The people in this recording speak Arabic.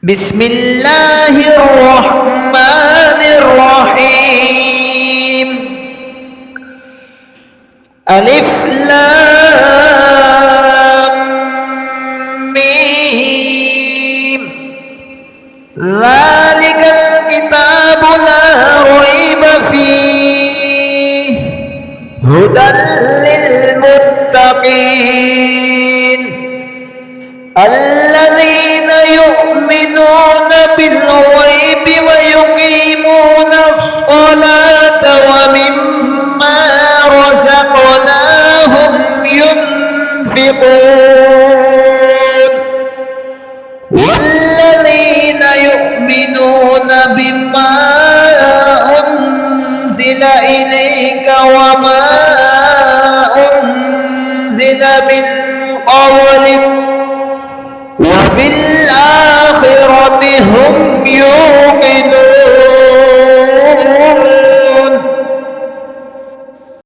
بسم الله الرحمن الرحيم. ألف لام ميم. ذلك الكتاب لا ريب فيه هدى للمتقين الذين يؤمنون بالغيب ويقيمون الصلاة ومما رزقناهم ينفقون والذين يؤمنون بما أنزل إليك وما أنزل من قبلك وبالآخرة